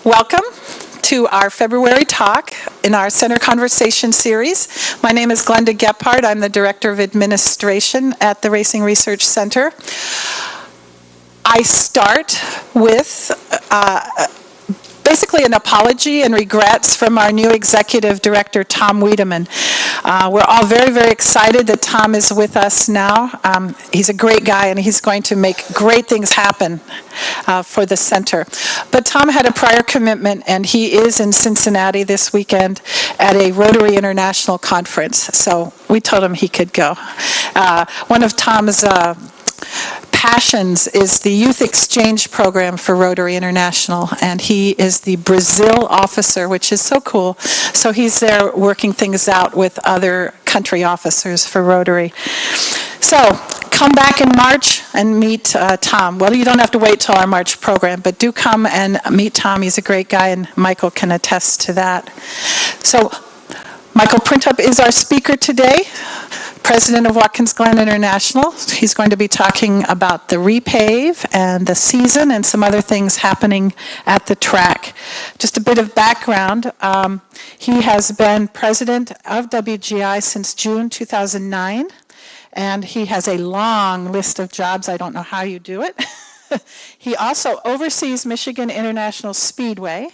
Welcome to our February talk in our Center Conversation series. My name is Glenda Gephardt. I'm the Director of Administration at the Racing Research Center. I start with basically an apology and regrets from our new Executive Director, Tom Wiedemann. We're all very, very excited that Tom is with us now. He's a great guy and he's going to make great things happen for the center. But Tom had a prior commitment and he is in Cincinnati this weekend at a Rotary International conference. So we told him he could go. One of Tom's passions is the youth exchange program for Rotary International, and he is the Brazil officer, which is so cool. So he's there working things out with other country officers for Rotary. So come back in March and meet Tom. Well, you don't have to wait till our March program, but do come and meet Tom. He's a great guy, and Michael can attest to that. So Michael Printup is our speaker today, President of Watkins Glen International. He's going to be talking about the repave and the season and some other things happening at the track. Just a bit of background. He has been president of WGI since June 2009, and he has a long list of jobs. I don't know how you do it. He also oversees Michigan International Speedway,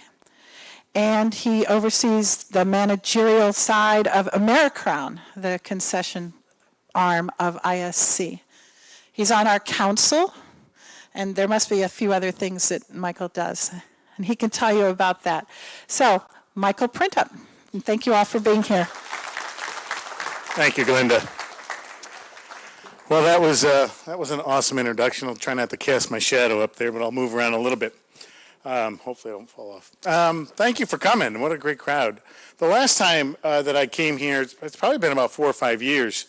and he oversees the managerial side of Americrown, the concession arm of ISC. He's on our council, and there must be a few other things that Michael does, and he can tell you about that. So, Michael Printup, and thank you all for being here. Thank you, Glenda. Well, that was an awesome introduction. I'll try not to cast my shadow up there, but I'll move around a little bit. Hopefully I don't fall off. Thank you for coming. What a great crowd. The last time that I came here, it's probably been about 4 or 5 years,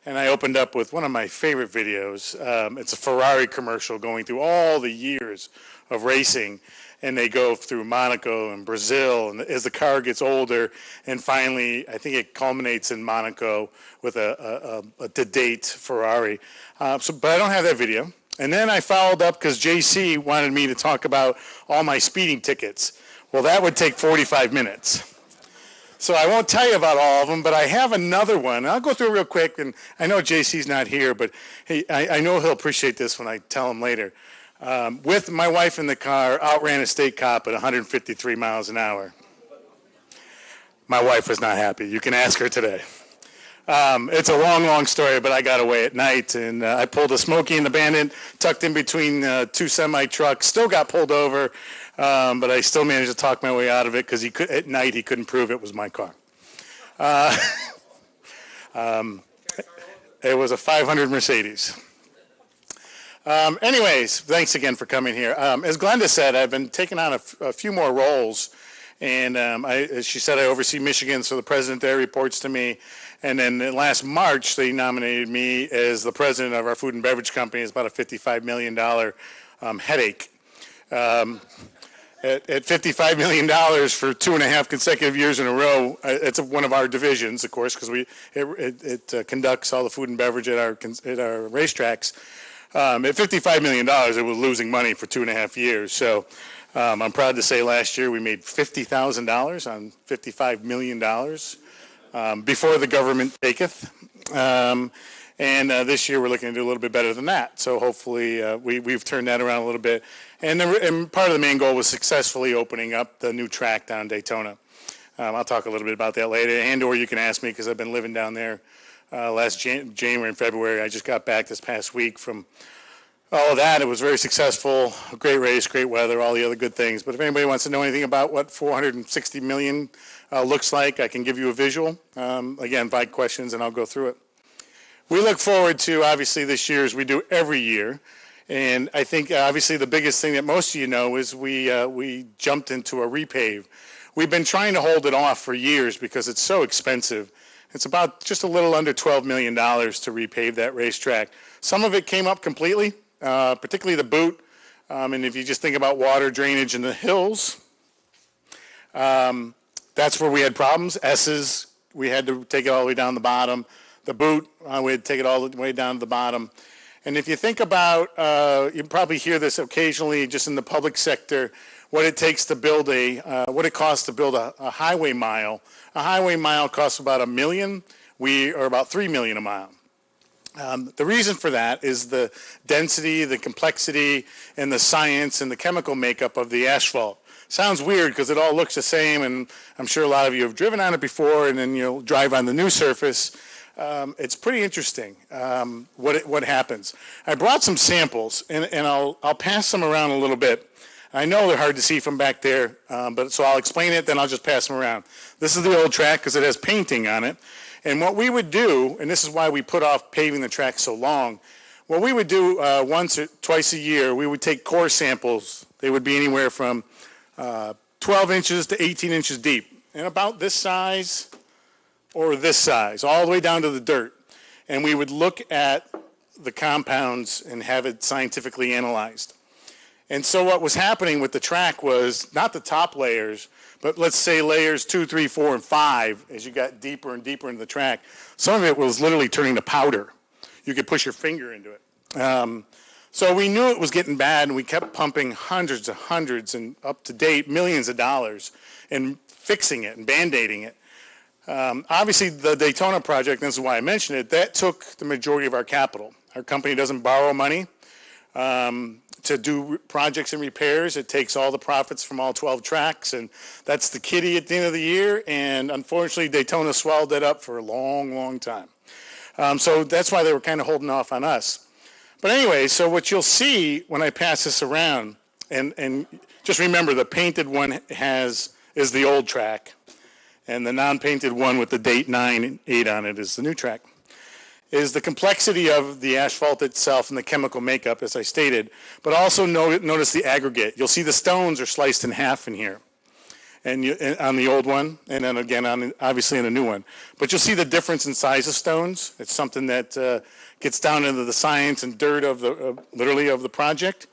and I opened up with one of my favorite videos. It's a Ferrari commercial going through all the years of racing, and they go through Monaco and Brazil, and as the car gets older, and finally, I think it culminates in Monaco with a to-date Ferrari. But I don't have that video. And then I followed up because JC wanted me to talk about all my speeding tickets. Well, that would take 45 minutes. So I won't tell you about all of them, but I have another one. I'll go through it real quick, and I know JC's not here, but I know he'll appreciate this when I tell him later. With my wife in the car, outran a state cop at 153 miles an hour. My wife was not happy. You can ask her today. It's a long, long story, but I got away at night, and I pulled a Smokey and the Bandit, tucked in between 2 semi-trucks, still got pulled over, but I still managed to talk my way out of it because at night he couldn't prove it was my car. It was a 500 Mercedes. Anyways, thanks again for coming here. As Glenda said, I've been taking on a few more roles, and as she said, I oversee Michigan, so the president there reports to me. And then last March, they nominated me as the president of our food and beverage company. It's about a $55 million headache. At $55 million for 2.5 consecutive years in a row, it's one of our divisions, of course, because it conducts all the food and beverage at our racetracks. At $55 million, it was losing money for 2.5 years. So I'm proud to say last year we made $50,000 on $55 million. Before the government taketh. And this year we're looking to do a little bit better than that. So hopefully we've turned that around a little bit. And part of the main goal was successfully opening up the new track down in Daytona. I'll talk a little bit about that later. And/or you can ask me because I've been living down there last January and February. I just got back this past week from all of that. It was very successful, a great race, great weather, all the other good things. But if anybody wants to know anything about what 460 million looks like, I can give you a visual. Again, invite questions and I'll go through it. We look forward to, obviously, this year as we do every year. And I think, obviously, the biggest thing that most of you know is we jumped into a repave. We've been trying to hold it off for years because it's so expensive. It's about just a little under $12 million to repave that racetrack. Some of it came up completely, particularly the boot. And if you just think about water drainage in the hills, that's where we had problems. S's, we had to take it all the way down the bottom. The boot, we had to take it all the way down to the bottom. And if you think about, you probably hear this occasionally just in the public sector, what it takes to build what it costs to build a highway mile. A highway mile costs about $1 million. We are about $3 million a mile. The reason for that is the density, the complexity, and the science and the chemical makeup of the asphalt. Sounds weird because it all looks the same, and I'm sure a lot of you have driven on it before, and then you'll drive on the new surface. It's pretty interesting what happens. I brought some samples, and I'll pass them around a little bit. I know they're hard to see from back there, but so I'll explain it, then I'll just pass them around. This is the old track because it has painting on it. And what we would do, and this is why we put off paving the track so long, what we would do once or twice a year, we would take core samples. They would be anywhere from 12 inches to 18 inches deep, and about this size or this size, all the way down to the dirt. And we would look at the compounds and have it scientifically analyzed. And so what was happening with the track was not the top layers, but let's say layers 2, 3, 4, and 5, as you got deeper and deeper into the track, some of it was literally turning to powder. You could push your finger into it. So we knew it was getting bad, and we kept pumping hundreds and up to date millions of dollars and fixing it and band-aiding it. Obviously, the Daytona project, and this is why I mentioned it, that took the majority of our capital. Our company doesn't borrow money to do projects and repairs. It takes all the profits from all 12 tracks, and that's the kitty at the end of the year, and unfortunately, Daytona swallowed that up for a long, long time. So that's why they were kind of holding off on us. But anyway, so what you'll see when I pass this around, and just remember the painted one is the old track, and the non-painted one with the date 9 and 8 on it is the new track, is the complexity of the asphalt itself and the chemical makeup, as I stated, but also notice the aggregate. You'll see the stones are sliced in half in here, and on the old one, and then again, obviously on the new one. But you'll see the difference in size of stones. It's something that gets down into the science and dirt of literally of the project.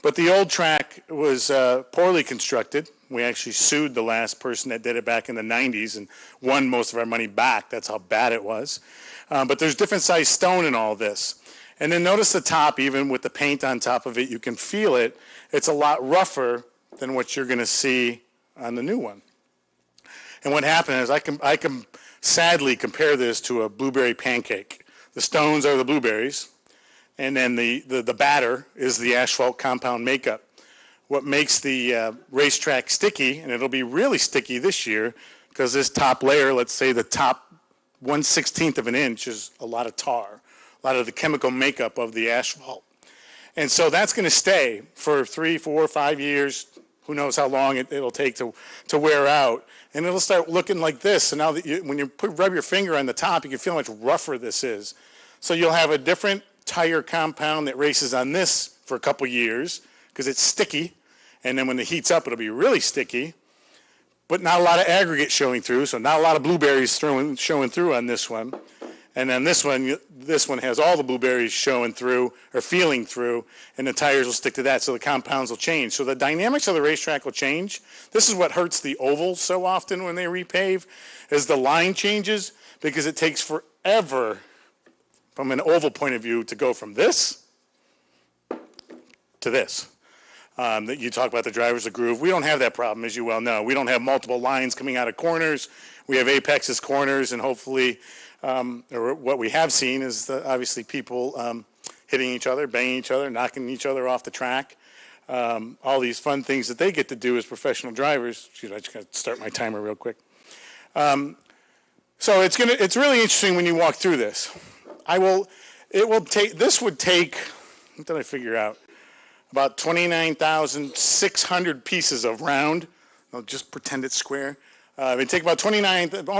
But the old track was poorly constructed. We actually sued the last person that did it back in the 90s and won most of our money back. That's how bad it was. But there's different size stone in all this. And then notice the top, even with the paint on top of it, you can feel it. It's a lot rougher than what you're going to see on the new one. And what happened is I can sadly compare this to a blueberry pancake. The stones are the blueberries, and then the batter is the asphalt compound makeup. What makes the racetrack sticky, and it'll be really sticky this year, because this top layer, let's say the top 1/16 of an inch, is a lot of tar, a lot of the chemical makeup of the asphalt. And so that's going to stay for 3, 4, 5 years. Who knows how long it'll take to wear out. And it'll start looking like this. So now that when you rub your finger on the top, you can feel how much rougher this is. So you'll have a different tire compound that races on this for a couple years because it's sticky. And then when it heats up, it'll be really sticky. But not a lot of aggregate showing through, so not a lot of blueberries showing through on this one. And then this one has all the blueberries showing through or feeling through, and the tires will stick to that, so the compounds will change. So the dynamics of the racetrack will change. This is what hurts the ovals so often when they repave, is the line changes, because it takes forever, from an oval point of view, to go from this to this. That you talk about the drivers of groove. We don't have that problem, as you well know. We don't have multiple lines coming out of corners. We have apex as corners, and hopefully, or what we have seen is obviously people hitting each other, banging each other, knocking each other off the track. All these fun things that they get to do as professional drivers. Excuse me, I just got to start my timer real quick. So it's really interesting when you walk through this. This would take, what did I figure out? About 29,600 pieces of round. I'll just pretend it's square. It'd take about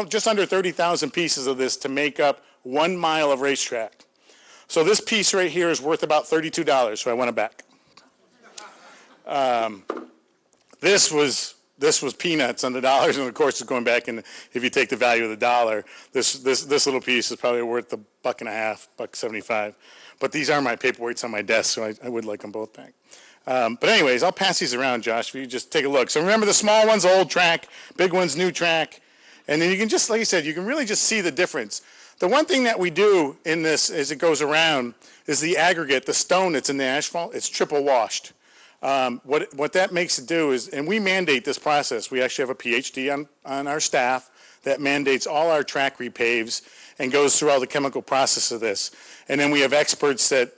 just under 30,000 pieces of this to make up 1 mile of racetrack. So this piece right here is worth about $32, so I want it back. This was peanuts on the dollars, and of course it's going back, and if you take the value of the dollar, this little piece is probably worth $1.50, $1.75. But these are my paperweights on my desk, so I would like them both back. But anyways, I'll pass these around, Josh, if you just take a look. So remember, the small one's old track, big one's new track. And then you can just, like I said, you can really just see the difference. The one thing that we do in this as it goes around is the aggregate, the stone that's in the asphalt, it's triple washed. What that makes it do is, and we mandate this process, we actually have a PhD on our staff that mandates all our track repaves and goes through all the chemical process of this. And then we have experts that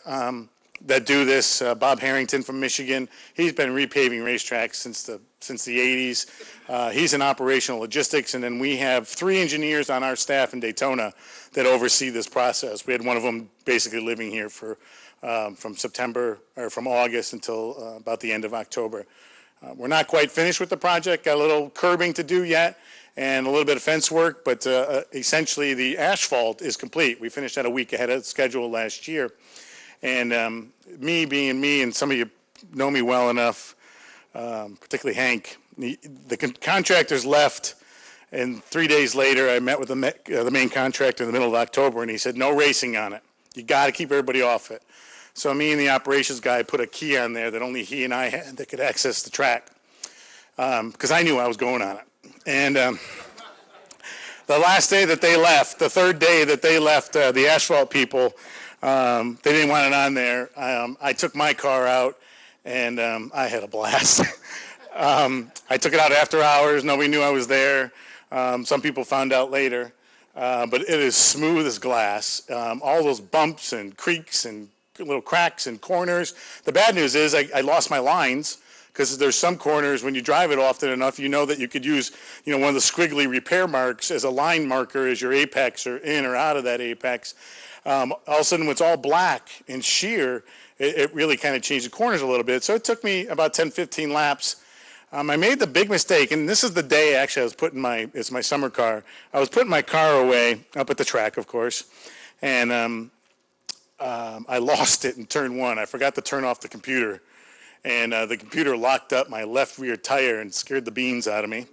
do this. Bob Harrington from Michigan, he's been repaving racetracks since the 80s. He's in operational logistics, and then we have 3 engineers on our staff in Daytona that oversee this process. We had one of them basically living here for from September or from August until about the end of October. We're not quite finished with the project. Got a little curbing to do yet and a little bit of fence work, but essentially the asphalt is complete. We finished that a week ahead of schedule last year. And me being me, and some of you know me well enough, particularly Hank, the contractors left, and 3 days later I met with the main contractor in the middle of October, and he said, no racing on it. You got to keep everybody off it. So me and the operations guy put a key on there that only he and I had that could access the track, because I knew I was going on it. And the last day that they left, the third day that they left, the asphalt people, they didn't want it on there. I took my car out, and I had a blast. I took it out after hours. Nobody knew I was there. Some people found out later. But it is smooth as glass. All those bumps and creaks and little cracks and corners. The bad news is I lost my lines, because there's some corners when you drive it often enough, you know that you could use, one of the squiggly repair marks as a line marker as your apex or in or out of that apex. All of a sudden, when it's all black and sheer, it really kind of changed the corners a little bit. So it took me about 10, 15 laps. I made the big mistake, and this is the day actually I was putting it's my summer car. I was putting my car away up at the track, of course, and I lost it in turn 1. I forgot to turn off the computer, and the computer locked up my left rear tire and scared the beans out of me.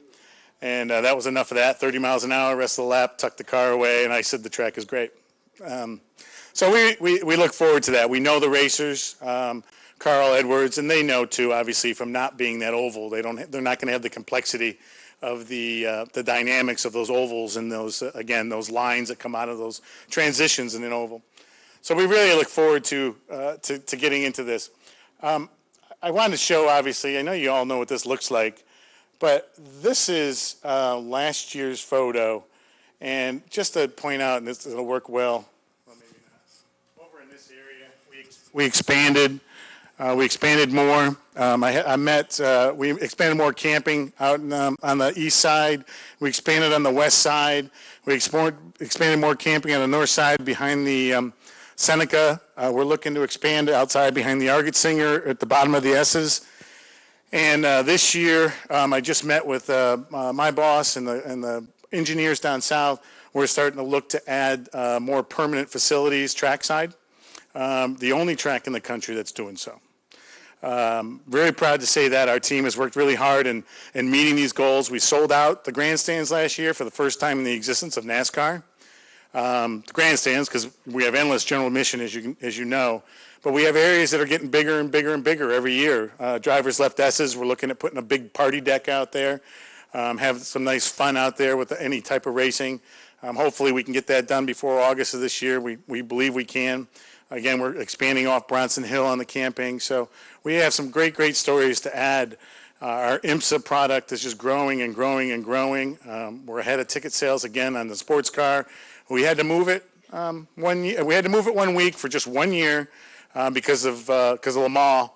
And that was enough of that. 30 miles an hour, rest of the lap, tucked the car away, and I said the track is great. So we look forward to that. We know the racers, Carl Edwards, and they know too, obviously, from not being that oval. They're not going to have the complexity of the dynamics of those ovals and those those lines that come out of those transitions in an oval. So we really look forward to getting into this. I wanted to show, obviously, I know you all know what this looks like, but this is last year's photo, and just to point out, and it'll work well. Maybe not. Over in this area, we expanded. We expanded more. We expanded more camping out on the east side. We expanded on the west side. We expanded more camping on the north side behind the Seneca. We're looking to expand outside behind the Argetsinger at the bottom of the S's. And this year, I just met with my boss and the engineers down south. We're starting to look to add more permanent facilities trackside. The only track in the country that's doing so. Very proud to say that our team has worked really hard in meeting these goals. We sold out the grandstands last year for the first time in the existence of NASCAR. The grandstands, because we have endless general admission, as you know, but we have areas that are getting bigger and bigger and bigger every year. Drivers left S's. We're looking at putting a big party deck out there, have some nice fun out there with any type of racing. Hopefully we can get that done before August of this year. We believe we can. Again, we're expanding off Bronson Hill on the camping. So we have some great stories to add. Our IMSA product is just growing and growing and growing. We're ahead of ticket sales again on the sports car. We had to move it 1 year. We had to move it 1 week for just 1 year because of Le Mans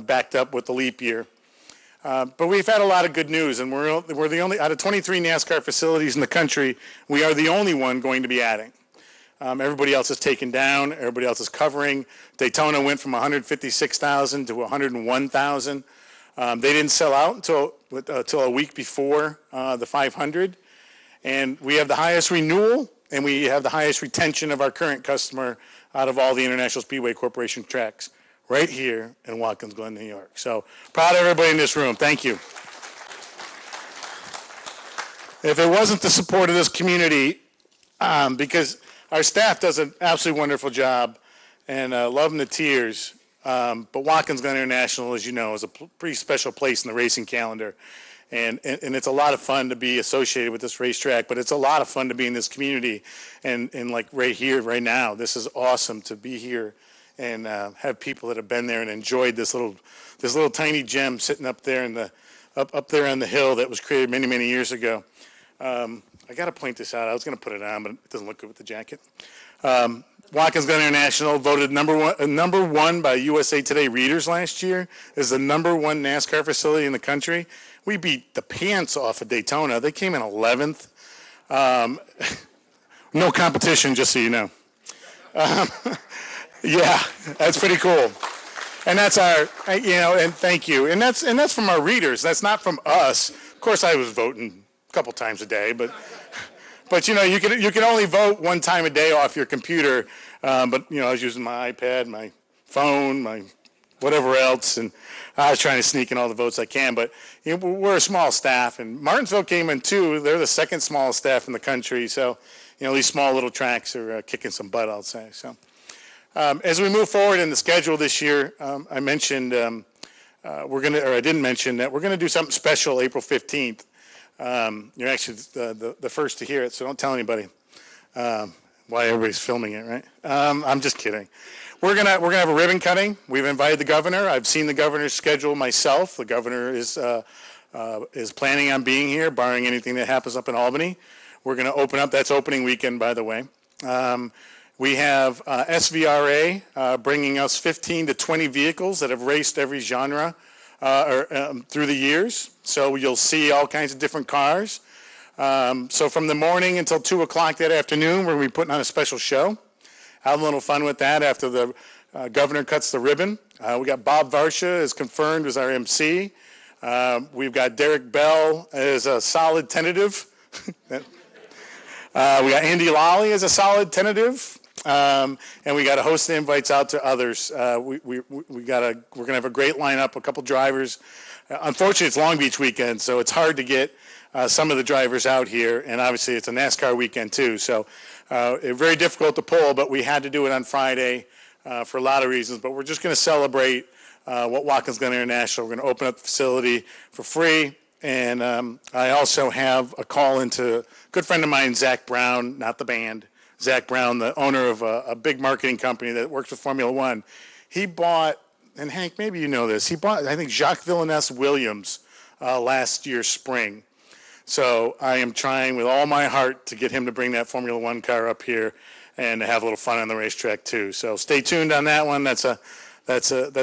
backed up with the leap year. But we've had a lot of good news, and we're the only, out of 23 NASCAR facilities in the country, we are the only one going to be adding. Everybody else is taken down. Everybody else is covering. Daytona went from 156,000 to 101,000. They didn't sell out until a week before the 500. And we have the highest renewal, and we have the highest retention of our current customer out of all the International Speedway Corporation tracks right here in Watkins Glen, New York. So proud of everybody in this room. Thank you. If it wasn't the support of this community, because our staff does an absolutely wonderful job, and love them to tears. But Watkins Glen International, as you know, is a pretty special place in the racing calendar. And it's a lot of fun to be associated with this racetrack, but it's a lot of fun to be in this community. And like right here, right now, this is awesome to be here and have people that have been there and enjoyed this little tiny gem sitting up there up there on the hill that was created many, many years ago. I got to point this out. I was going to put it on, but it doesn't look good with the jacket. Watkins Glen International voted number one by USA Today readers last year as the number one NASCAR facility in the country. We beat the pants off of Daytona. They came in 11th. No competition, just so you know. Yeah, that's pretty cool. And that's and thank you. And that's from our readers. That's not from us. Of course, I was voting a couple times a day, but you can only vote one time a day off your computer. But I was using my iPad, my phone, my whatever else, and I was trying to sneak in all the votes I can. But we're a small staff, and Martinsville came in too. They're the second smallest staff in the country. So these small little tracks are kicking some butt, I'll say. So as we move forward in the schedule this year, I mentioned I didn't mention that we're gonna do something special April 15th. You're actually the first to hear it, so don't tell anybody why everybody's filming it, right? I'm just kidding. We're gonna have a ribbon cutting. We've invited the governor. I've seen the governor's schedule myself. The governor is planning on being here, barring anything that happens up in Albany. We're gonna open up. That's opening weekend, by the way. We have SVRA bringing us 15 to 20 vehicles that have raced every genre through the years. So you'll see all kinds of different cars. So from the morning until 2 o'clock that afternoon, we're going to be putting on a special show. Have a little fun with that after the governor cuts the ribbon. We got Bob Varsha is confirmed as our MC. We've got Derek Bell as a solid tentative. We got Andy Lally as a solid tentative. And we got a host of invites out to others. We're gonna have a great lineup, a couple drivers. Unfortunately, it's Long Beach weekend, so it's hard to get some of the drivers out here, and obviously it's a NASCAR weekend too. So it's very difficult to pull, but we had to do it on Friday for a lot of reasons. But we're just going to celebrate what Watkins Glen International. We're going to open up the facility for free, and I also have a call into a good friend of mine, Zach Brown, not the band. Zach Brown, the owner of a big marketing company that works with Formula One. He bought, and Hank, maybe you know this, he bought, I think, Jacques Villeneuve Williams last year spring. So I am trying with all my heart to get him to bring that Formula One car up here and to have a little fun on the racetrack too. So stay tuned on that one. That's a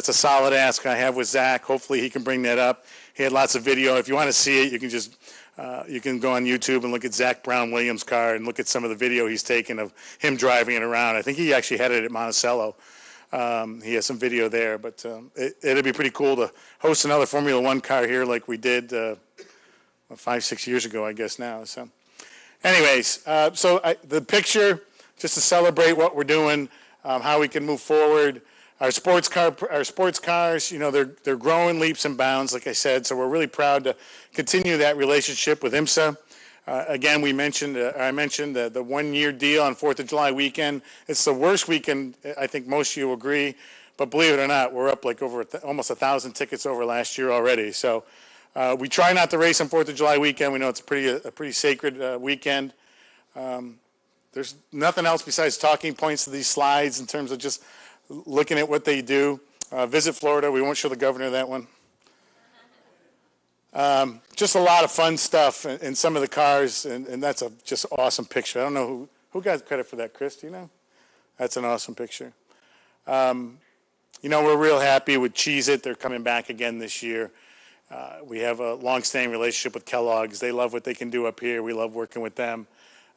solid ask I have with Zach. Hopefully he can bring that up. He had lots of video. If you want to see it, you can just you can go on YouTube and look at Zach Brown Williams' car and look at some of the video he's taken of him driving it around. I think he actually had it at Monticello. He has some video there, but it'd be pretty cool to host another Formula One car here like we did 5-6 years ago, I guess now. So anyways, the picture, just to celebrate what we're doing, how we can move forward. Our sports cars, they're growing leaps and bounds, like I said. So we're really proud to continue that relationship with IMSA. Again, I mentioned the 1-year deal on 4th of July weekend. It's the worst weekend, I think most of you will agree. But believe it or not, we're up like over almost 1,000 tickets over last year already. So we try not to race on 4th of July weekend. We know it's a pretty sacred weekend. There's nothing else besides talking points to these slides in terms of just looking at what they do. Visit Florida. We won't show the governor that one. Just a lot of fun stuff in some of the cars, and that's a just awesome picture. I don't know who got credit for that, Chris, do you know? That's an awesome picture. We're real happy with Cheez-It. They're coming back again this year. We have a long-standing relationship with Kellogg's. They love what they can do up here. We love working with them.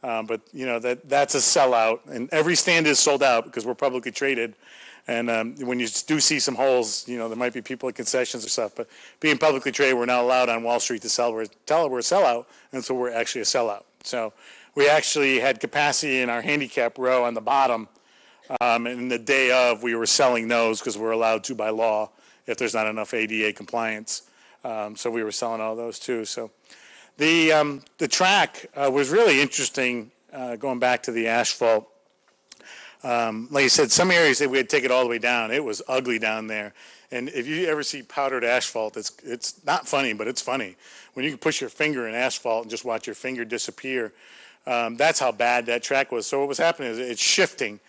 But that's a sellout, and every stand is sold out because we're publicly traded. And when you do see some holes, there might be people at concessions or stuff. But being publicly traded, we're not allowed on Wall Street to tell we're a sellout, and so we're actually a sellout. So we actually had capacity in our handicap row on the bottom, and the day of we were selling those because we're allowed to by law if there's not enough ADA compliance. So we were selling all those too. So the track was really interesting going back to the asphalt. Like I said, some areas that we had to take it all the way down. It was ugly down there. And if you ever see powdered asphalt, it's not funny, but it's funny. When you can push your finger in asphalt and just watch your finger disappear, that's how bad that track was. So what was happening is it's shifting.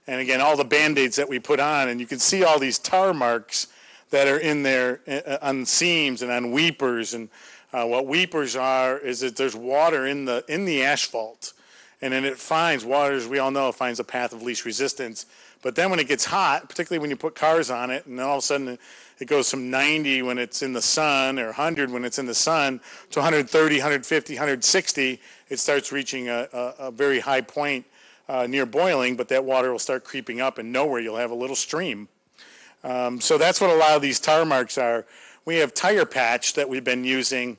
And again, all the Band-Aids that we put on, and you can see all these tar marks that are in there on seams and on weepers. And what weepers are is that there's water in the asphalt. And then it finds, water, as we all know, it finds a path of least resistance. But then when it gets hot, particularly when you put cars on it, and then all of a sudden it goes from 90 when it's in the sun, or 100 when it's in the sun, to 130, 150, 160, it starts reaching a very high point near boiling, but that water will start creeping up, and nowhere you'll have a little stream. So that's what a lot of these tar marks are. We have tire patch that we've been using.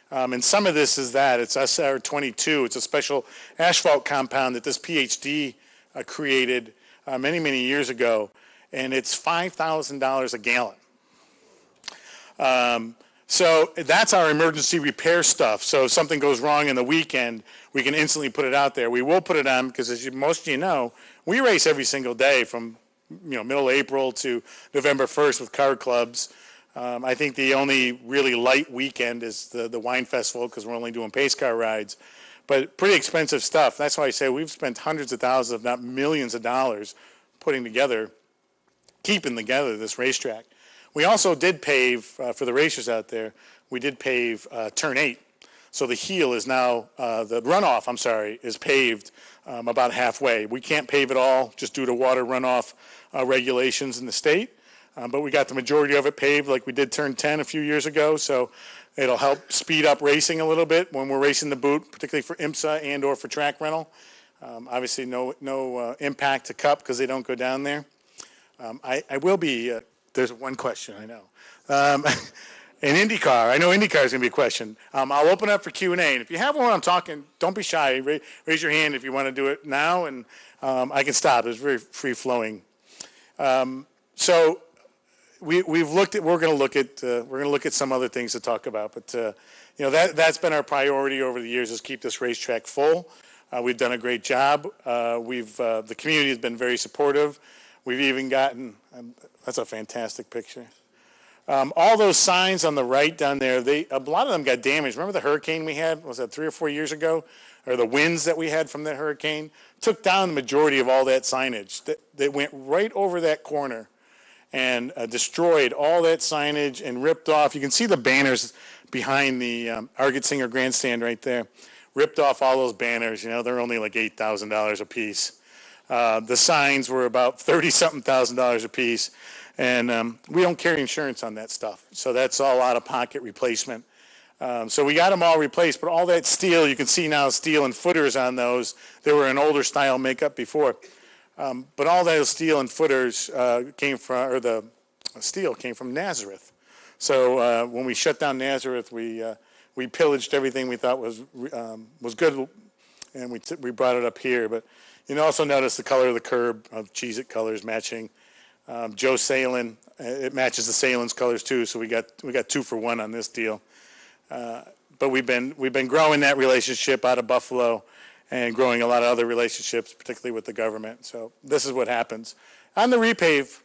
And some of this is that. It's SR22. It's a special asphalt compound that this PhD created many, many years ago. And it's $5,000 a gallon. So that's our emergency repair stuff. So if something goes wrong in the weekend, we can instantly put it out there. We will put it on because, as most of you know, we race every single day from middle of April to November 1st with car clubs. I think the only really light weekend is the wine festival because we're only doing pace car rides, but pretty expensive stuff. That's why I say we've spent hundreds of thousands, if not millions of dollars keeping together this racetrack. We also did pave, for the racers out there, we did pave turn 8. So the heel is now, the runoff, is paved about halfway. We can't pave it all just due to water runoff regulations in the state. But we got the majority of it paved like we did turn 10 a few years ago, so it'll help speed up racing a little bit when we're racing the boot, particularly for IMSA and or for track rental. Obviously no impact to Cup because they don't go down there. I will be, there's one question, I know. In IndyCar, I know IndyCar is going to be a question. I'll open up for Q&A, and if you have one when I'm talking, don't be shy. Raise your hand if you want to do it now, and I can stop. It's very free-flowing. So we've looked at. We're going to look at some other things to talk about, but that's been our priority over the years is keep this racetrack full. We've done a great job. The community has been very supportive. We've even gotten. That's a fantastic picture. All those signs on the right down there, a lot of them got damaged. Remember the hurricane we had? Was that 3 or 4 years ago? Or the winds that we had from that hurricane? Took down the majority of all that signage. That went right over that corner and destroyed all that signage and ripped off. You can see the banners behind the Arget-Singer grandstand right there. Ripped off all those banners. They're only like $8,000 a piece. The signs were about $30-something thousand a piece. And we don't carry insurance on that stuff. So that's all out-of-pocket replacement. So we got them all replaced, but all that steel, you can see now steel and footers on those. They were an older style makeup before. But all those steel and footers the steel came from Nazareth. So when we shut down Nazareth, we pillaged everything we thought was good, and we brought it up here. But you can also notice the color of the curb of Cheez-It colors matching. Joe Salin, it matches the Salin's colors too, so we got 2 for 1 on this deal. But we've been growing that relationship out of Buffalo and growing a lot of other relationships, particularly with the government. So this is what happens. On the repave,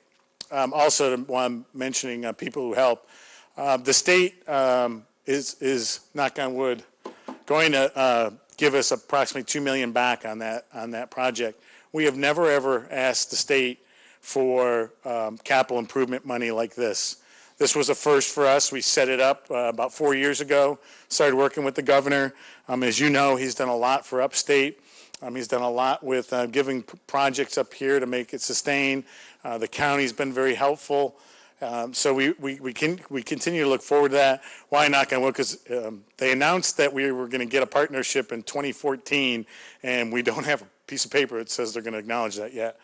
also while I'm mentioning people who help, the state is, knock on wood, going to give us approximately $2 million back on that project. We have never ever asked the state for capital improvement money like this. This was a first for us. We set it up about 4 years ago, started working with the governor. As you know, he's done a lot for upstate. He's done a lot with giving projects up here to make it sustain. The county's been very helpful. So we continue to look forward to that. Why knock on wood? Because they announced that we were going to get a partnership in 2014, and we don't have a piece of paper that says they're going to acknowledge that yet.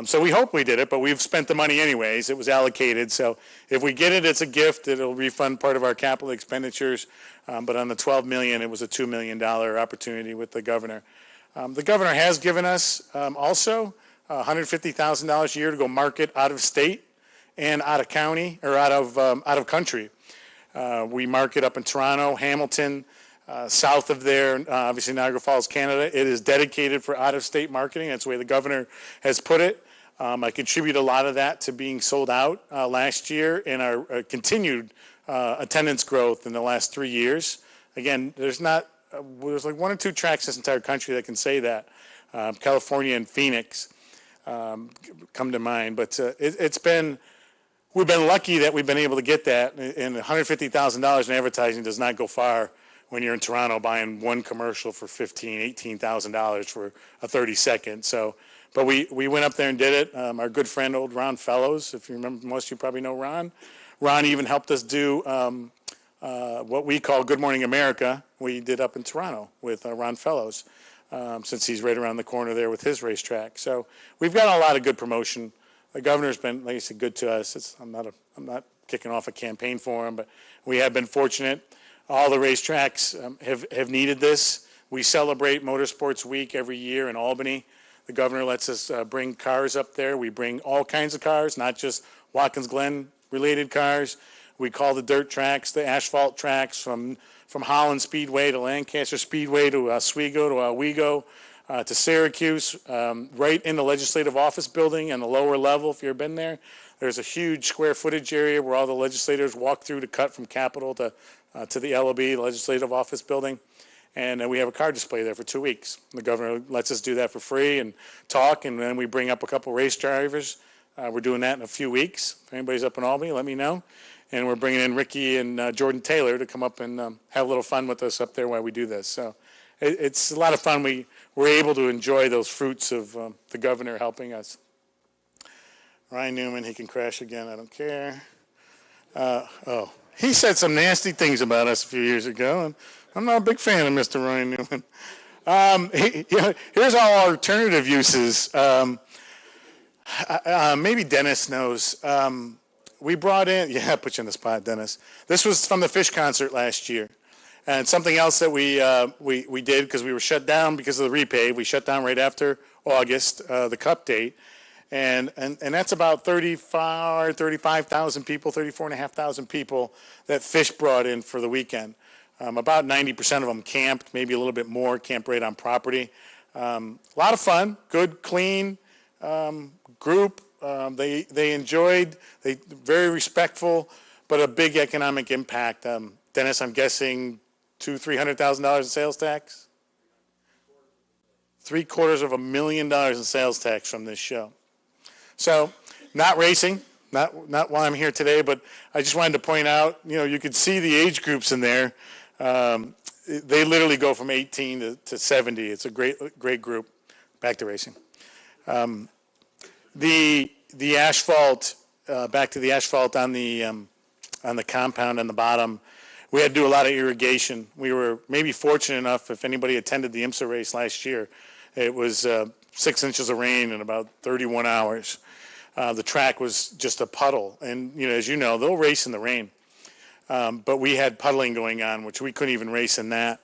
So we hope we did it, but we've spent the money anyways. It was allocated. So if we get it, it's a gift. It'll refund part of our capital expenditures. But on the $12 million, it was a $2 million opportunity with the governor. The governor has given us also $150,000 a year to go market out of state and out of county or out of country. We market up in Toronto, Hamilton, south of there, obviously Niagara Falls, Canada. It is dedicated for out-of-state marketing. That's the way the governor has put it. I contribute a lot of that to being sold out last year and our continued attendance growth in the last 3 years. Again, there's like 1 or 2 tracks in this entire country that can say that. California and Phoenix come to mind, but we've been lucky that we've been able to get that, and $150,000 in advertising does not go far when you're in Toronto buying one commercial for $15,000, $18,000 for a 30-second. So, but we went up there and did it. Our good friend, old Ron Fellows, if you remember, most of you probably know Ron. Ron even helped us do what we call Good Morning America. We did up in Toronto with Ron Fellows, since he's right around the corner there with his racetrack. So we've got a lot of good promotion. The governor's been, like I said, good to us. I'm not kicking off a campaign for him, but we have been fortunate. All the racetracks have needed this. We celebrate Motorsports Week every year in Albany. The governor lets us bring cars up there. We bring all kinds of cars, not just Watkins Glen related cars. We call the dirt tracks, the asphalt tracks, from Holland Speedway to Lancaster Speedway to Oswego to Owego. To Syracuse, right in the legislative office building on the lower level, if you've ever been there. There's a huge square footage area where all the legislators walk through to cut from Capitol to the LOB, the legislative office building. And we have a car display there for 2 weeks. The governor lets us do that for free and talk, and then we bring up a couple race drivers. We're doing that in a few weeks. If anybody's up in Albany, let me know. And we're bringing in Ricky and Jordan Taylor to come up and have a little fun with us up there while we do this. So it's a lot of fun. We're able to enjoy those fruits of the governor helping us. Ryan Newman, he can crash again. I don't care. He said some nasty things about us a few years ago, and I'm not a big fan of Mr. Ryan Newman. Here's our alternative uses. Maybe Dennis knows. We brought in, I put you on the spot, Dennis. This was from the Fish concert last year. And something else that we did, because we were shut down because of the repave. We shut down right after August, the Cup date. And that's about 35,000 people, 34,500 people that Fish brought in for the weekend. About 90% of them camped, maybe a little bit more, camped right on property. A lot of fun, good, clean group. They enjoyed, very respectful, but a big economic impact. Dennis, I'm guessing $200,000-$300,000 in sales tax? $750,000 in sales tax from this show. So, not racing, not why I'm here today, but I just wanted to point out, you could see the age groups in there. They literally go from 18 to 70. It's a great group. Back to racing. The asphalt, back to the asphalt on the compound on the bottom. We had to do a lot of irrigation. We were maybe fortunate enough, if anybody attended the IMSA race last year, it was 6 inches of rain in about 31 hours. The track was just a puddle. And, as you know, they'll race in the rain. But we had puddling going on, which we couldn't even race in that.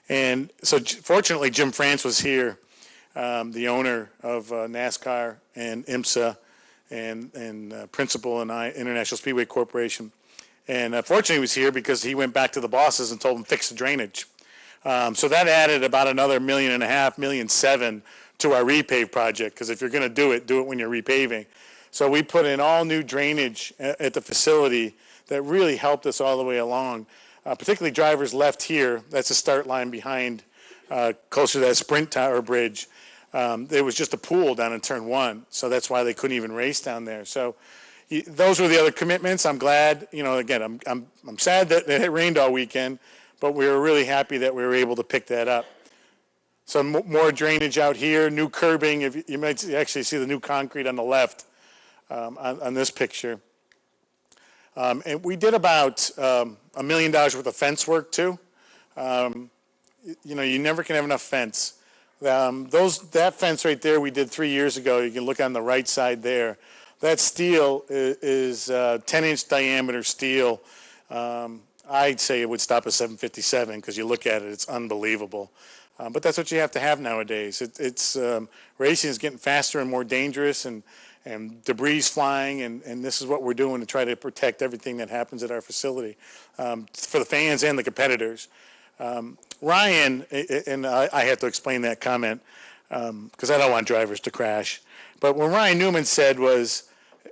And so fortunately, Jim France was here, the owner of NASCAR and IMSA and principal in International Speedway Corporation. And fortunately, he was here because he went back to the bosses and told them fix the drainage. So that added about another $1.5 million, $1.7 million to our repave project. Because if you're going to do it when you're repaving. So we put in all new drainage at the facility that really helped us all the way along. Particularly drivers left here. That's the start line behind, closer to that Sprint Tower bridge. There was just a pool down in turn 1. So that's why they couldn't even race down there. So those were the other commitments. I'm glad, again, I'm sad that it rained all weekend, but we were really happy that we were able to pick that up. Some more drainage out here, new curbing. You might actually see the new concrete on the left on this picture. And we did about $1 million worth of fence work too. You never can have enough fence. That fence right there we did 3 years ago. You can look on the right side there. That steel is 10-inch diameter steel. I'd say it would stop a 757 because you look at it, it's unbelievable. But that's what you have to have nowadays. Racing is getting faster and more dangerous, and debris flying, and this is what we're doing to try to protect everything that happens at our facility for the fans and the competitors. Ryan, and I have to explain that comment because I don't want drivers to crash. But what Ryan Newman said was,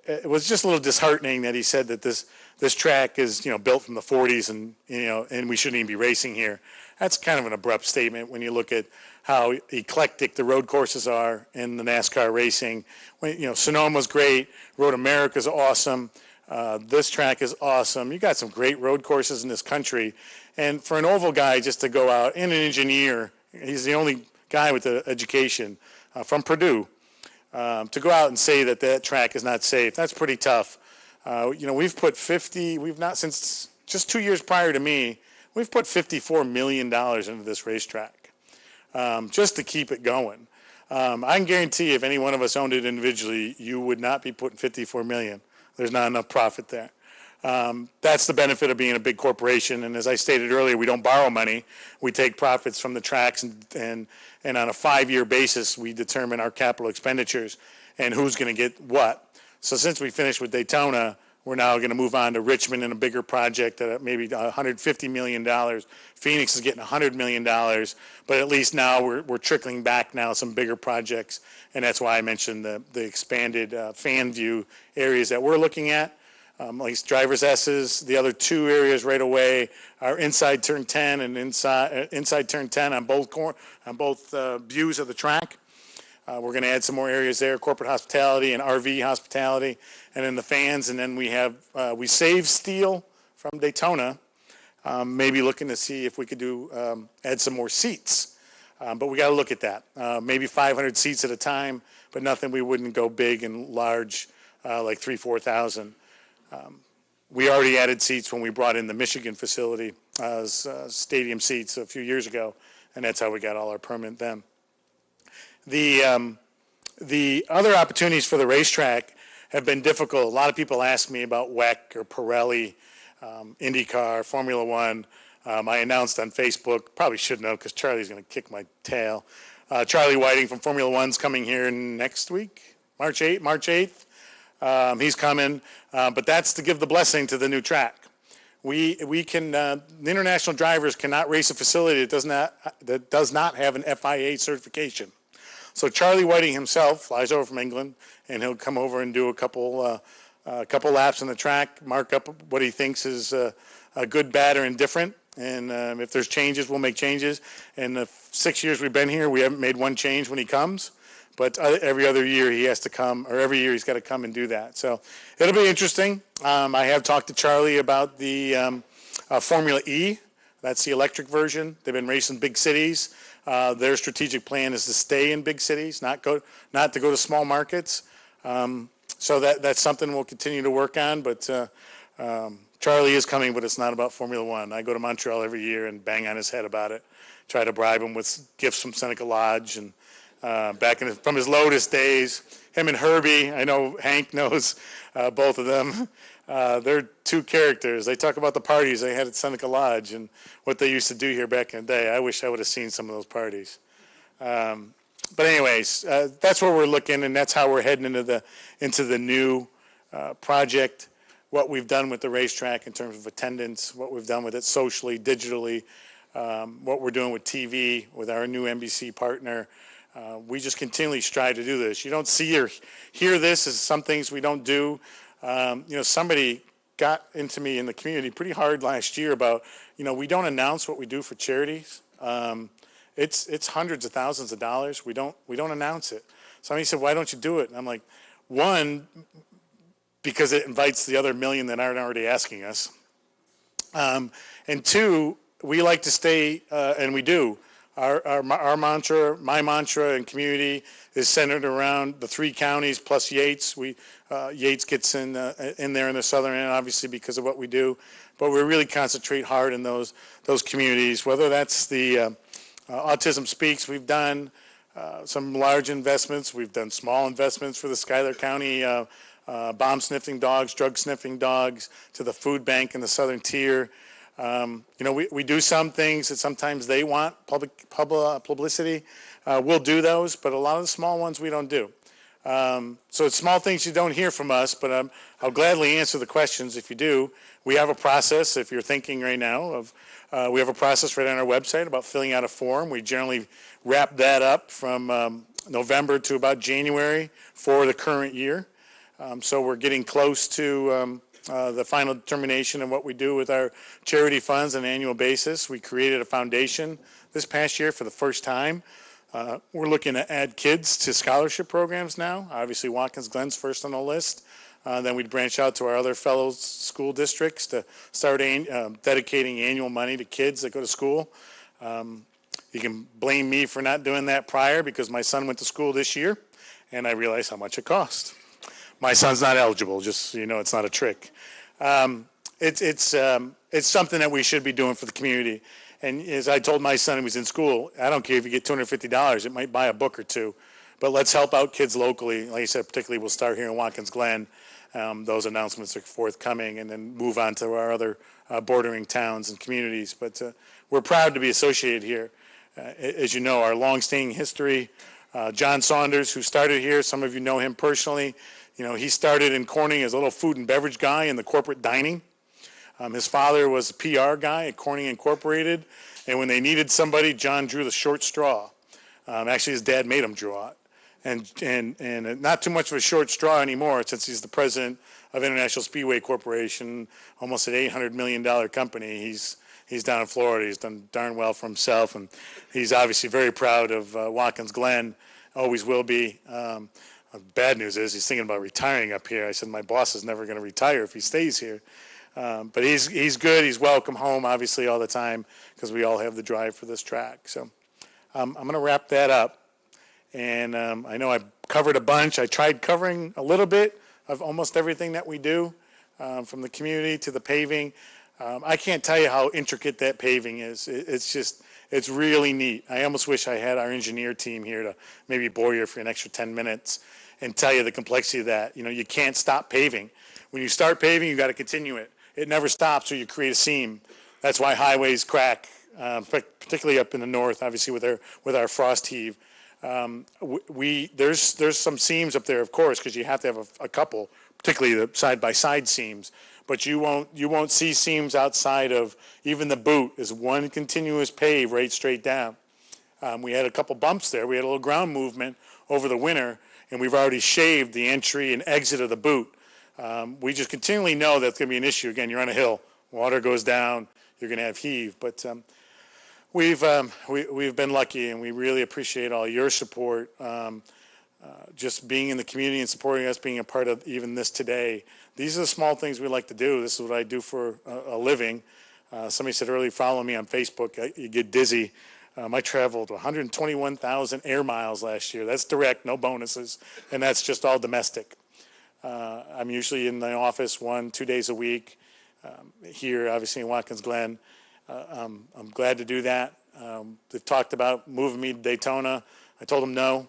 it was just a little disheartening that he said that this track is built from the 40s and we shouldn't even be racing here. That's kind of an abrupt statement when you look at how eclectic the road courses are in the NASCAR racing. Sonoma's great, Road America's awesome. This track is awesome. You got some great road courses in this country. And for an oval guy just to go out, and an engineer, he's the only guy with the education from Purdue, to go out and say that track is not safe, that's pretty tough. We've put since just 2 years prior to me, we've put $54 million into this racetrack just to keep it going. I can guarantee if any one of us owned it individually, you would not be putting $54 million. There's not enough profit there. That's the benefit of being a big corporation. And as I stated earlier, we don't borrow money. We take profits from the tracks, and on a 5-year basis, we determine our capital expenditures and who's going to get what. So since we finished with Daytona, we're now going to move on to Richmond in a bigger project at maybe $150 million. Phoenix is getting $100 million, but at least now we're trickling back now some bigger projects, and that's why I mentioned the expanded fan view areas that we're looking at. Like driver's S's, the other two areas right away are inside turn 10 and inside turn 10 on both views of the track. We're going to add some more areas there, corporate hospitality and RV hospitality, and then the fans. And then we saved steel from Daytona, maybe looking to see if we could add some more seats. But we got to look at that. Maybe 500 seats at a time, but nothing we wouldn't go big and large like 4,000. We already added seats when we brought in the Michigan facility as stadium seats a few years ago, and that's how we got all our permit then. The other opportunities for the racetrack have been difficult. A lot of people ask me about WEC or Pirelli, IndyCar, Formula One. I announced on Facebook, probably shouldn't have because Charlie's going to kick my tail. Charlie Whiting from Formula One's coming here next week, March 8th. He's coming, but that's to give the blessing to the new track. We can the international drivers cannot race a facility that does not have an FIA certification. So Charlie Whiting himself flies over from England, and he'll come over and do a couple laps on the track, mark up what he thinks is a good, bad, or indifferent. And if there's changes, we'll make changes. In the 6 years we've been here, we haven't made one change when he comes. But every other year he has to come, or every year he's got to come and do that. So it'll be interesting. I have talked to Charlie about the Formula E. That's the electric version. They've been racing big cities. Their strategic plan is to stay in big cities, not to go to small markets. So that's something we'll continue to work on. But Charlie is coming, but it's not about Formula One. I go to Montreal every year and bang on his head about it. Try to bribe him with gifts from Seneca Lodge and from his Lotus days. Him and Herbie, I know Hank knows both of them. They're two characters. They talk about the parties they had at Seneca Lodge and what they used to do here back in the day. I wish I would have seen some of those parties. But anyways, that's where we're looking, and that's how we're heading into the new project. What we've done with the racetrack in terms of attendance, what we've done with it socially, digitally, what we're doing with TV with our new NBC partner. We just continually strive to do this. You don't see or hear this as some things we don't do. Somebody got into me in the community pretty hard last year about, we don't announce what we do for charities. It's hundreds of thousands of dollars. We don't announce it. Somebody said, why don't you do it? And I'm like, one, because it invites the other million that aren't already asking us. And two, we like to stay, and we do. Our mantra, my mantra and community is centered around the 3 counties plus Yates. Yates gets in there in the southern end, obviously, because of what we do. But we really concentrate hard in those communities, whether that's the Autism Speaks. We've done some large investments. We've done small investments for the Schuyler County bomb-sniffing dogs, drug-sniffing dogs, to the food bank in the southern tier. We do some things that sometimes they want publicity. We'll do those, but a lot of the small ones we don't do. So it's small things you don't hear from us, but I'll gladly answer the questions if you do. We have a process, if you're thinking right now, we have a process right on our website about filling out a form. We generally wrap that up from November to about January for the current year. So we're getting close to the final determination of what we do with our charity funds on an annual basis. We created a foundation this past year for the first time. We're looking to add kids to scholarship programs now. Obviously, Watkins Glen's first on the list. Then we'd branch out to our other fellow school districts to start dedicating annual money to kids that go to school. You can blame me for not doing that prior because my son went to school this year, and I realized how much it cost. My son's not eligible, just so you know, it's not a trick. It's something that we should be doing for the community. And as I told my son who was in school, I don't care if you get $250, it might buy a book or two. But let's help out kids locally. Like I said, particularly we'll start here in Watkins Glen. Those announcements are forthcoming, and then move on to our other bordering towns and communities. But we're proud to be associated here. As you know, our long-standing history, John Saunders, who started here, some of you know him personally. You know, he started in Corning as a little food and beverage guy in the corporate dining. His father was a PR guy at Corning Incorporated, and when they needed somebody, John drew the short straw. Actually, his dad made him draw it, and not too much of a short straw anymore since he's the president of International Speedway Corporation, almost an $800 million company. He's down in Florida. He's done darn well for himself, and he's obviously very proud of Watkins Glen. Always will be. Bad news is he's thinking about retiring up here. I said my boss is never going to retire if he stays here. But he's good. He's welcome home, obviously, all the time because we all have the drive for this track. So I'm going to wrap that up. And I know I covered a bunch. I tried covering a little bit of almost everything that we do, from the community to the paving. I can't tell you how intricate that paving is. It's really neat. I almost wish I had our engineer team here to maybe bore you for an extra 10 minutes and tell you the complexity of that. You know, you can't stop paving. When you start paving, you got to continue it. It never stops, or you create a seam. That's why highways crack, particularly up in the north, obviously with our frost heave. There's some seams up there, of course, because you have to have a couple, particularly the side-by-side seams. But you won't see seams outside of even the boot. Is one continuous pave right straight down. We had a couple bumps there. We had a little ground movement over the winter, and we've already shaved the entry and exit of the boot. We just continually know that's going to be an issue. Again, you're on a hill. Water goes down. You're going to have heave. But we've been lucky, and we really appreciate all your support. Just being in the community and supporting us, being a part of even this today. These are the small things we like to do. This is what I do for a living. Somebody said earlier, follow me on Facebook. You get dizzy. I traveled 121,000 air miles last year. That's direct, no bonuses, and that's just all domestic. I'm usually in the office 1-2 days a week. Here, obviously in Watkins Glen. I'm glad to do that. They've talked about moving me to Daytona. I told them no.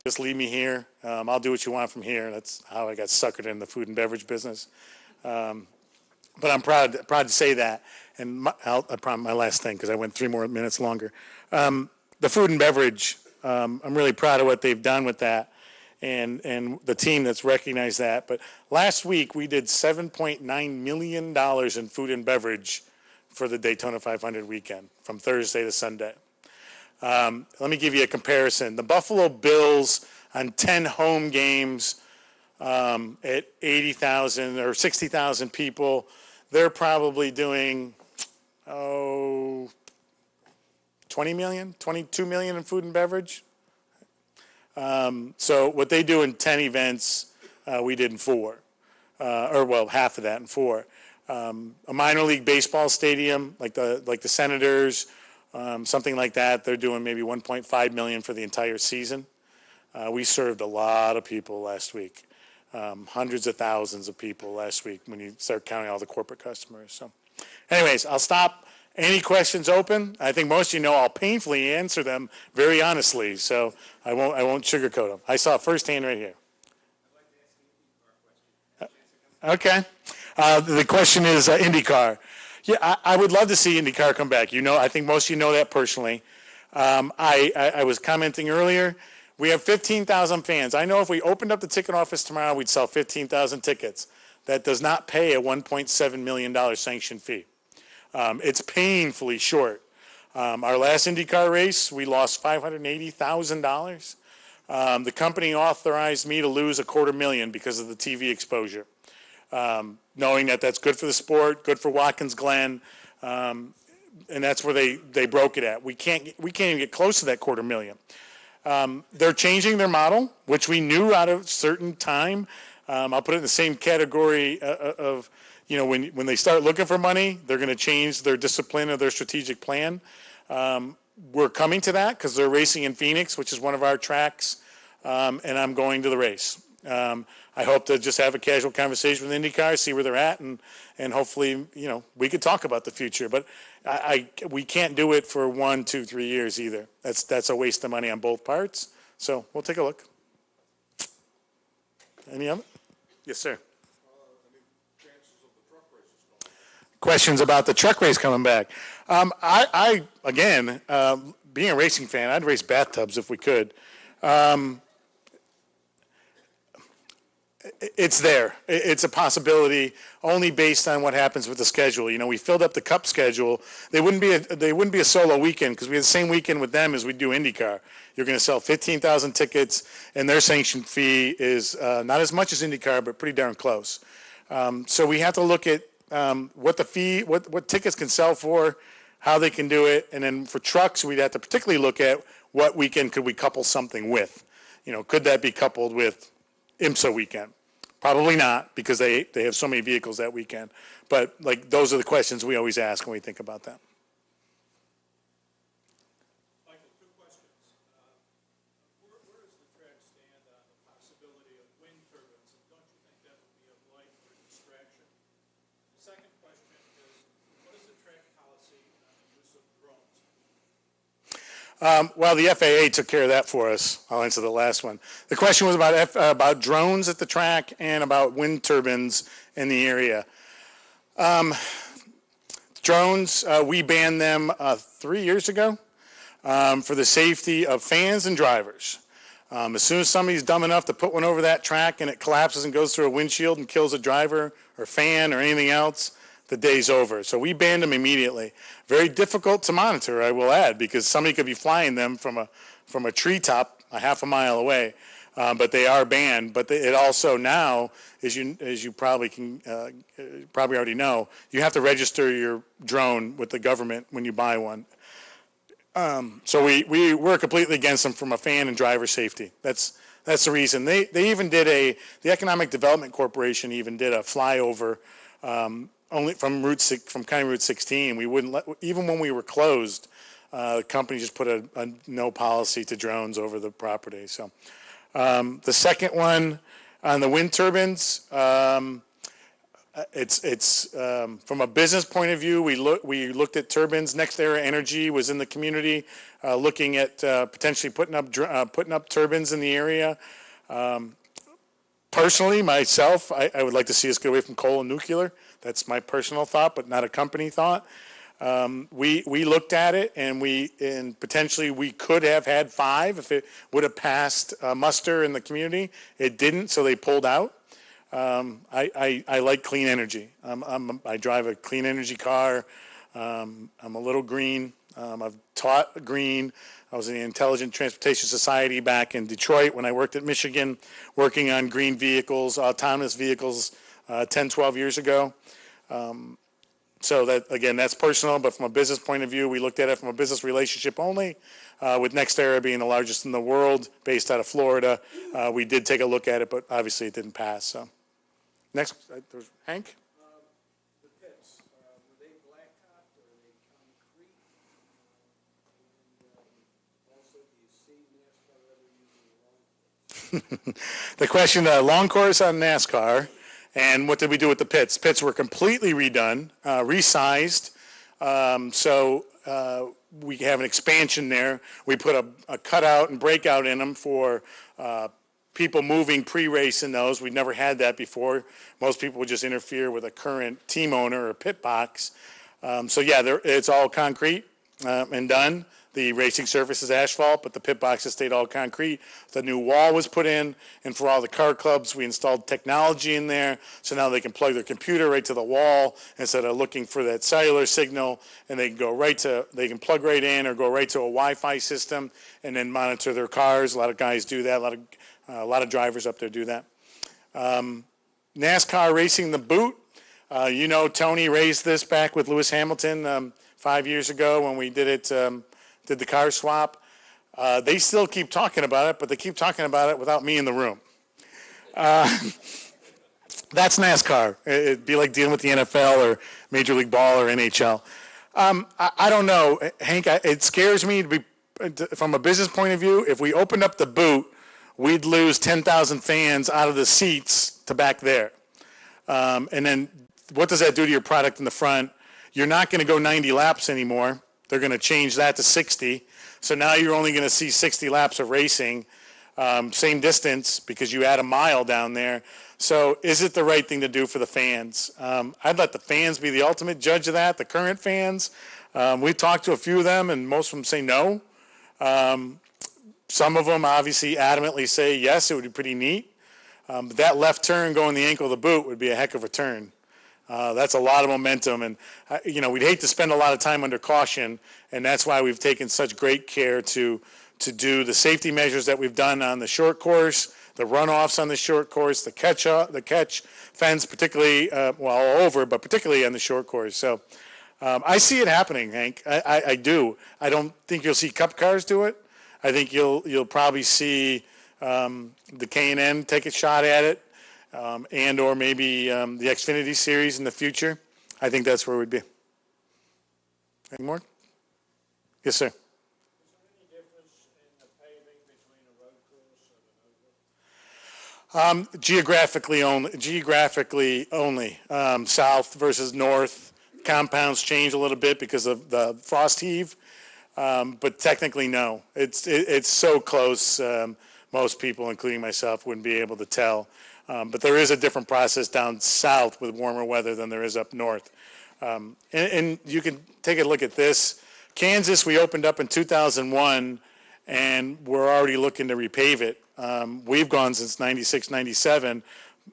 Just leave me here. I'll do what you want from here. That's how I got suckered in the food and beverage business. But I'm proud to say that. And I promise my last thing, because I went 3 more minutes longer. The food and beverage, I'm really proud of what they've done with that, and the team that's recognized that. But last week we did $7.9 million in food and beverage for the Daytona 500 weekend, from Thursday to Sunday. Let me give you a comparison. The Buffalo Bills on 10 home games at 80,000 or 60,000 people, they're probably doing, 20 million, 22 million in food and beverage. So what they do in 10 events, we did in 4. Half of that in 4. A minor league baseball stadium, like the Senators, something like that, they're doing maybe 1.5 million for the entire season. We served a lot of people last week, hundreds of thousands of people last week when you start counting all the corporate customers. So anyways, I'll stop. Any questions open? I think most of you know I'll painfully answer them very honestly, so I won't sugarcoat them. I saw a first hand right here. Okay. The question is IndyCar. Yeah, I would love to see IndyCar come back. You know, I think most of you know that personally. I was commenting earlier. We have 15,000 fans. I know if we opened up the ticket office tomorrow, we'd sell 15,000 tickets. That does not pay a $1.7 million sanction fee. It's painfully short. Our last IndyCar race, we lost $580,000. The company authorized me to lose $250,000 because of the TV exposure, knowing that that's good for the sport, good for Watkins Glen, and that's where they broke it at. We can't even get close to that $250,000. They're changing their model, which we knew out of certain time. I'll put it in the same category of, when they start looking for money, they're going to change their discipline or their strategic plan. We're coming to that because they're racing in Phoenix, which is one of our tracks, and I'm going to the race. I hope to just have a casual conversation with IndyCar, see where they're at, and hopefully, we could talk about the future. But we can't do it for 1, 2, 3 years either. That's a waste of money on both parts. So we'll take a look. Any other? Yes, sir. Questions about the truck race coming back. I again, being a racing fan, I'd race bathtubs if we could. It's there. It's a possibility only based on what happens with the schedule. We filled up the Cup schedule. They wouldn't be a solo weekend because we have the same weekend with them as we do IndyCar. You're going to sell 15,000 tickets, and their sanction fee is not as much as IndyCar, but pretty darn close. So we have to look at what the fee, what tickets can sell for, how they can do it, and then for trucks, we'd have to particularly look at what weekend could we couple something with. Could that be coupled with IMSA weekend? Probably not, because they have so many vehicles that weekend. But those are the questions we always ask when we think about that. Michael, 2 questions. Where does the track stand on the possibility of wind turbines? And don't you think that would be a blight or a distraction? The second question is, what is the track policy on the use of drones? Well, the FAA took care of that for us. I'll answer the last one. The question was about drones at the track and about wind turbines in the area. Drones, we banned them 3 years ago for the safety of fans and drivers. As soon as somebody's dumb enough to put one over that track and it collapses and goes through a windshield and kills a driver or fan or anything else, the day's over. So we banned them immediately. Very difficult to monitor, I will add, because somebody could be flying them from a treetop a half a mile away. But they are banned. But it also now, as you probably already know, you have to register your drone with the government when you buy one. So we're completely against them from a fan and driver safety. That's the reason. They even did the Economic Development Corporation even did a flyover only from County Route 16. We wouldn't even when we were closed, the company just put a no policy to drones over the property. So the second one on the wind turbines, it's from a business point of view, we looked at turbines. Next Era Energy was in the community looking at potentially putting up turbines in the area. Personally, myself, I would like to see us get away from coal and nuclear. That's my personal thought, but not a company thought. We looked at it, and potentially we could have had 5 if it would have passed muster in the community. It didn't, so they pulled out. I like clean energy. I drive a clean energy car. I'm a little green. I've taught green. I was in the Intelligent Transportation Society back in Detroit when I worked at Michigan, working on green vehicles, autonomous vehicles 10, 12 years ago. So that, again, that's personal, but from a business point of view, we looked at it from a business relationship only, with NextEra being the largest in the world, based out of Florida. We did take a look at it, but obviously it didn't pass. So, next, there's Hank. The pits, were they blacktop or were they concrete? And also, do you see NASCAR ever using long pits? The question, long course on NASCAR. And what did we do with the pits? Pits were completely redone, resized. So we have an expansion there. We put a cutout and breakout in them for people moving pre-race in those. We've never had that before. Most people would just interfere with a current team owner or pit box. So yeah, it's all concrete and done. The racing surface is asphalt, but the pit boxes stayed all concrete. The new wall was put in, and for all the car clubs, we installed technology in there, so now they can plug their computer right to the wall instead of looking for that cellular signal, and they can plug right in or go right to a Wi-Fi system and then monitor their cars. A lot of guys do that. A lot of drivers up there do that. NASCAR Racing the Boot. Tony raised this back with Lewis Hamilton 5 years ago when we did the car swap. They still keep talking about it, but they keep talking about it without me in the room. That's NASCAR. It'd be like dealing with the NFL or Major League Ball or NHL. I don't know, Hank. It scares me from a business point of view. If we opened up the boot, we'd lose 10,000 fans out of the seats to back there. And then what does that do to your product in the front? You're not going to go 90 laps anymore. They're going to change that to 60. So now you're only going to see 60 laps of racing, same distance because you add a mile down there. So is it the right thing to do for the fans? I'd let the fans be the ultimate judge of that, the current fans. We've talked to a few of them, and most of them say no. Some of them obviously adamantly say yes, it would be pretty neat. But that left turn going the ankle of the boot would be a heck of a turn. That's a lot of momentum, and we'd hate to spend a lot of time under caution, and that's why we've taken such great care to do the safety measures that we've done on the short course, the runoffs on the short course, the catch fence, particularly all over, but particularly on the short course. So I see it happening, Hank. I do. I don't think you'll see Cup cars do it. I think you'll probably see the K&N take a shot at it. And or maybe the Xfinity Series in the future. I think that's where we'd be. Any more? Yes, sir. Is there any difference in the paving between a road course and an oval? Geographically only. South versus north. Compounds change a little bit because of the frost heave. But technically, no. It's so close. Most people, including myself, wouldn't be able to tell. But there is a different process down south with warmer weather than there is up north. And you can take a look at this. Kansas, we opened up in 2001, and we're already looking to repave it. We've gone since 96, 97,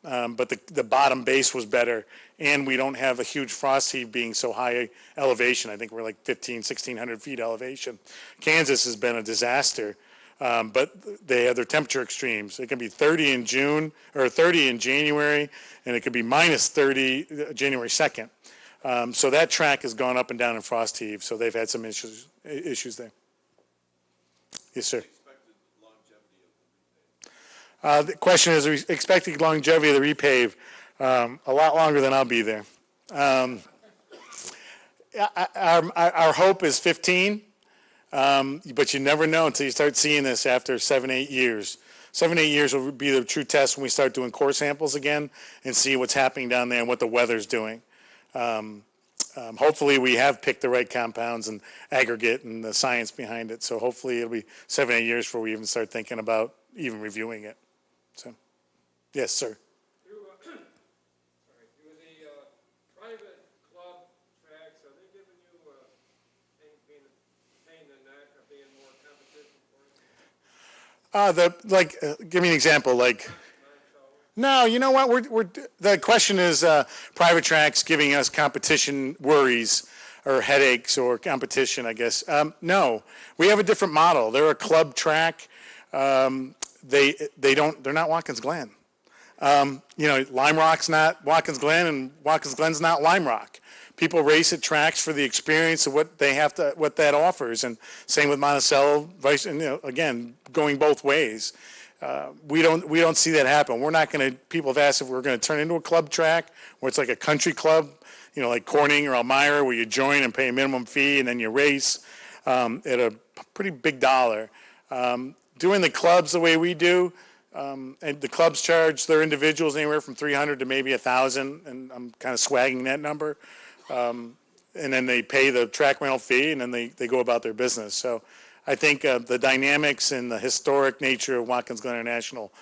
but the bottom base was better, and we don't have a huge frost heave being so high elevation. I think we're like 1,600 feet elevation. Kansas has been a disaster. But they have their temperature extremes. It can be 30 in June or 30 in January, and it could be minus 30 January 2nd. So that track has gone up and down in frost heave. So they've had some issues there. Yes, sir. The question is expected longevity of the repave. A lot longer than I'll be there. Our hope is 15. But you never know until you start seeing this after 7, 8 years. 7, 8 years will be the true test when we start doing core samples again and see what's happening down there and what the weather's doing. Hopefully we have picked the right compounds and aggregate and the science behind it. So hopefully it'll be 7, 8 years before we even start thinking about even reviewing it. So, yes, sir. Give me an example. No, you know what? The question is private tracks giving us competition worries or headaches or competition, I guess. No, we have a different model. They're a club track. They're not Watkins Glen. Lime Rock's not Watkins Glen, and Watkins Glen's not Lime Rock. People race at tracks for the experience of what that offers, and same with Monticello. Again, going both ways. We don't see that happen. We're not going to. People have asked if we're going to turn into a club track where it's like a country club, like Corning or Elmira, where you join and pay a minimum fee and then you race at a pretty big dollar. Doing the clubs the way we do. And the clubs charge their individuals anywhere from $300 to maybe $1,000, and I'm kind of swagging that number. And then they pay the track rental fee, and then they go about their business. So I think the dynamics and the historic nature of Watkins Glen International,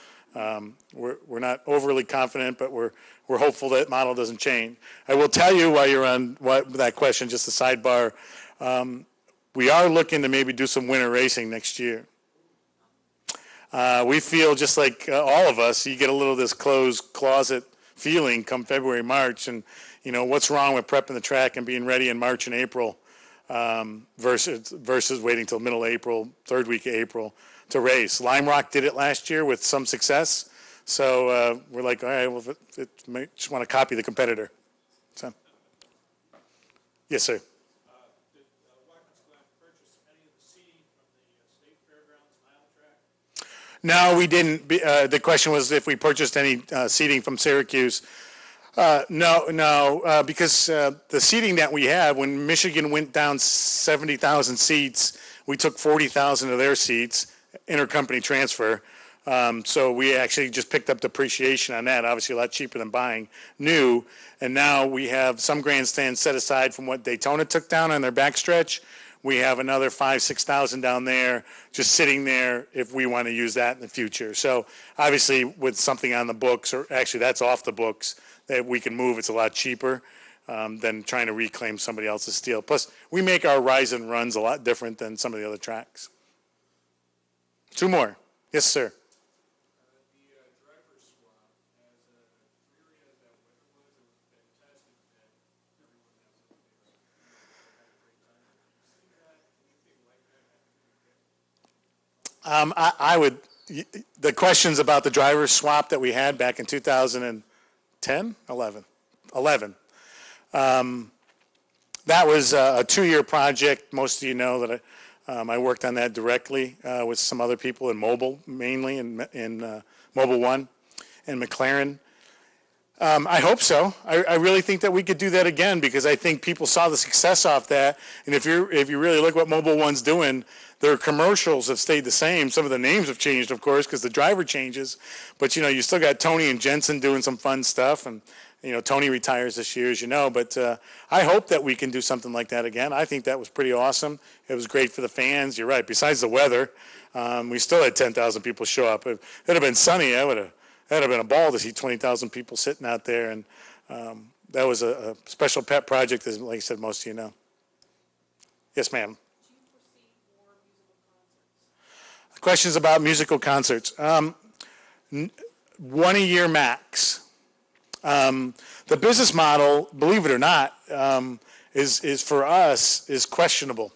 we're not overly confident, but we're hopeful that model doesn't change. I will tell you while you're on that question, just a sidebar. we are looking to maybe do some winter racing next year. We feel just like all of us, you get a little this closed closet feeling come February, March, and what's wrong with prepping the track and being ready in March and April versus waiting till middle April, third week of April to race. Lime Rock did it last year with some success, so we're like, all right, well, just want to copy the competitor. So, yes, sir. Did Watkins Glen purchase any of the seating from the State Fairgrounds mile track? No, we didn't. The question was if we purchased any seating from Syracuse. No, because the seating that we have, when Michigan went down 70,000 seats, we took 40,000 of their seats, intercompany transfer. So we actually just picked up depreciation on that, obviously a lot cheaper than buying new. And now we have some grandstands set aside from what Daytona took down on their backstretch. We have another 5,000-6,000 down there just sitting there if we want to use that in the future. So obviously with something on the books, or actually that's off the books, that we can move, it's a lot cheaper than trying to reclaim somebody else's steel. Plus, we make our rise and runs a lot different than some of the other tracks. Two more. Yes, sir. I would, the questions about the driver's swap that we had back in 2010, 11. That was a 2-year project. Most of you know that I worked on that directly with some other people in Mobile, mainly in Mobile One and McLaren. I hope so. I really think that we could do that again because I think people saw the success off that. And if you really look what Mobile One's doing, their commercials have stayed the same. Some of the names have changed, of course, because the driver changes. But you still got Tony and Jensen doing some fun stuff, and Tony retires this year, as you know. But I hope that we can do something like that again. I think that was pretty awesome. It was great for the fans. You're right. Besides the weather, we still had 10,000 people show up. If it had been sunny, that'd have been a ball to see 20,000 people sitting out there. And that was a special pet project, as like I said, most of you know. Yes, ma'am. Questions about musical concerts. One a year max. The business model, believe it or not, is for us is questionable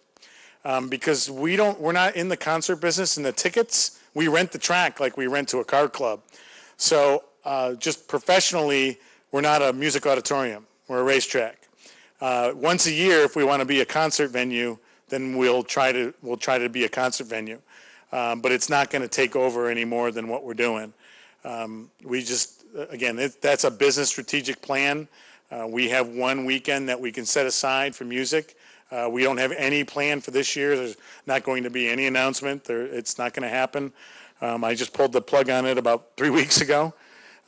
because we're not in the concert business and the tickets. We rent the track like we rent to a car club. So just professionally, we're not a music auditorium. We're a racetrack. Once a year, if we want to be a concert venue, then we'll try to be a concert venue. But it's not going to take over any more than what we're doing. We just, again, that's a business strategic plan. We have one weekend that we can set aside for music. We don't have any plan for this year. There's not going to be any announcement. It's not going to happen. I just pulled the plug on it about 3 weeks ago.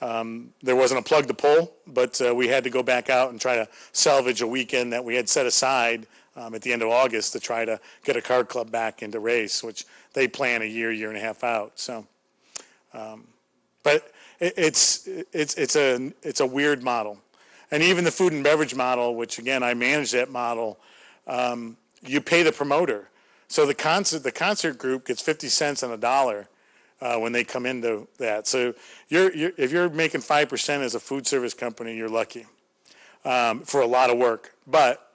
There wasn't a plug to pull, but we had to go back out and try to salvage a weekend that we had set aside at the end of August to try to get a car club back into race, which they plan a year and a half out. So, but it's a weird model, and even the food and beverage model, which again I manage that model. You pay the promoter, so the concert group gets 50 cents on a dollar when they come into that. So if you're making 5% as a food service company, you're lucky for a lot of work, but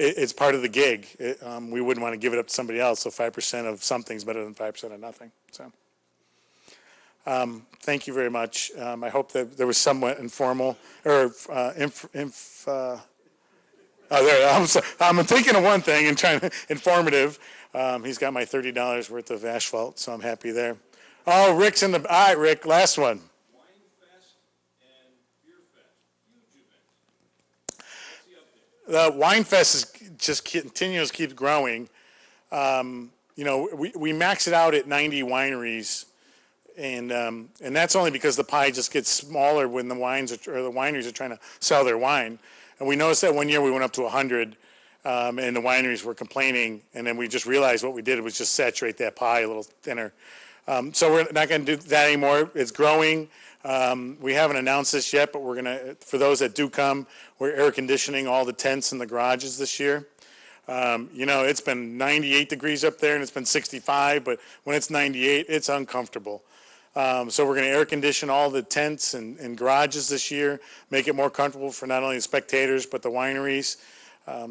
it's part of the gig. We wouldn't want to give it up to somebody else, so 5% of something's better than 5% of nothing. So thank you very much. I hope that there was somewhat informal, or I'm thinking of one thing and trying to informative. He's got my $30 worth of asphalt, so I'm happy there. Oh, Rick's in the, all right, Rick, last one. The Wine Fest keeps growing. We max it out at 90 wineries, and that's only because the pie just gets smaller when the wineries are trying to sell their wine. And we noticed that one year we went up to 100, and the wineries were complaining, and then we just realized what we did was just saturate that pie a little thinner. So we're not going to do that anymore. It's growing. We haven't announced this yet, but we're going to, for those that do come, we're air conditioning all the tents in the garages this year. You know, it's been 98 degrees up there and it's been 65, but when it's 98, it's uncomfortable. So we're going to air condition all the tents and garages this year, make it more comfortable for not only the spectators but the wineries.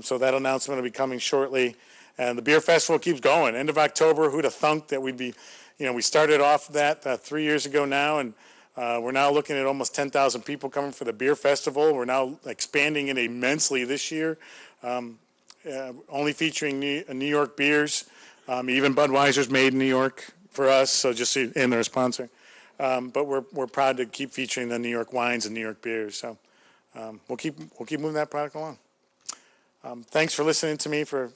So that announcement will be coming shortly. And the beer festival keeps going. End of October, who'd have thunk that we'd be, you know, we started off that 3 years ago now, and we're now looking at almost 10,000 people coming for the beer festival. We're now expanding it immensely this year, only featuring New York beers. Even Budweiser's made in New York for us, so just so, and they're a sponsor. But we're proud to keep featuring the New York wines and New York beers. So we'll keep moving that product along. Thanks for listening to me for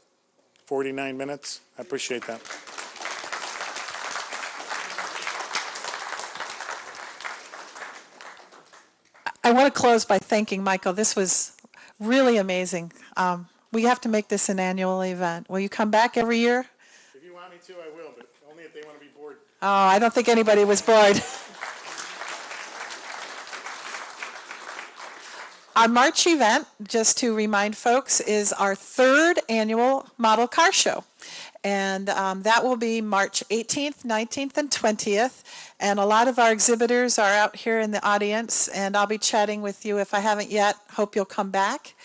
49 minutes. I appreciate that. I want to close by thanking Michael. This was really amazing. We have to make this an annual event. Will you come back every year? If you want me to, I will, but only if they want to be bored. Oh, I don't think anybody was bored. Our March event, just to remind folks, is our 3rd annual model car show. And that will be March 18th, 19th, and 20th. And a lot of our exhibitors are out here in the audience, and I'll be chatting with you if I haven't yet. Hope you'll come back.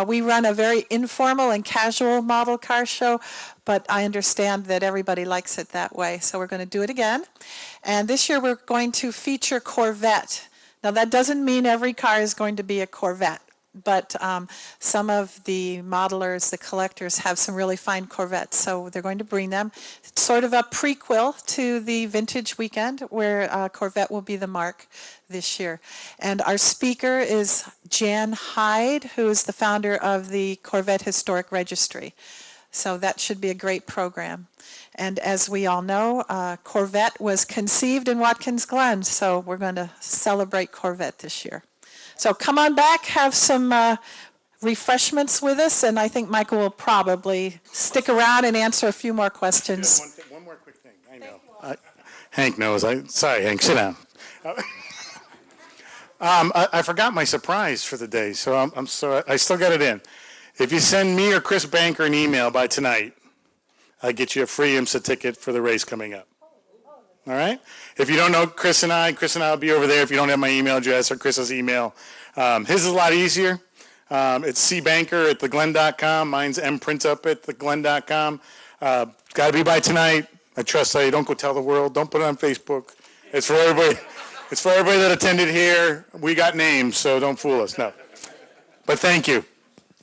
We run a very informal and casual model car show, but I understand that everybody likes it that way, so we're going to do it again. And this year we're going to feature Corvette. Now, that doesn't mean every car is going to be a Corvette, but some of the modelers, the collectors, have some really fine Corvettes, so they're going to bring them. It's sort of a prequel to the Vintage Weekend, where Corvette will be the mark this year. And our speaker is Jan Hyde, who is the founder of the Corvette Historic Registry. So that should be a great program. And as we all know, Corvette was conceived in Watkins Glen, so we're going to celebrate Corvette this year. So come on back, have some refreshments with us, and I think Michael will probably stick around and answer a few more questions. One more quick thing. I know. Hank knows. Sorry, Hank, sit down. I forgot my surprise for the day, so I'm sorry. I still got it in. If you send me or Chris Banker an email by tonight, I'll get you a free IMSA ticket for the race coming up. All right? If you don't know Chris and I will be over there if you don't have my email address or Chris's email. His is a lot easier. It's cbanker@theglen.com. Mine's mprintup@theglen.com. Got to be by tonight. I trust that you don't go tell the world. Don't put it on Facebook. It's for everybody. It's for everybody that attended here. We got names, so don't fool us. No. But thank you.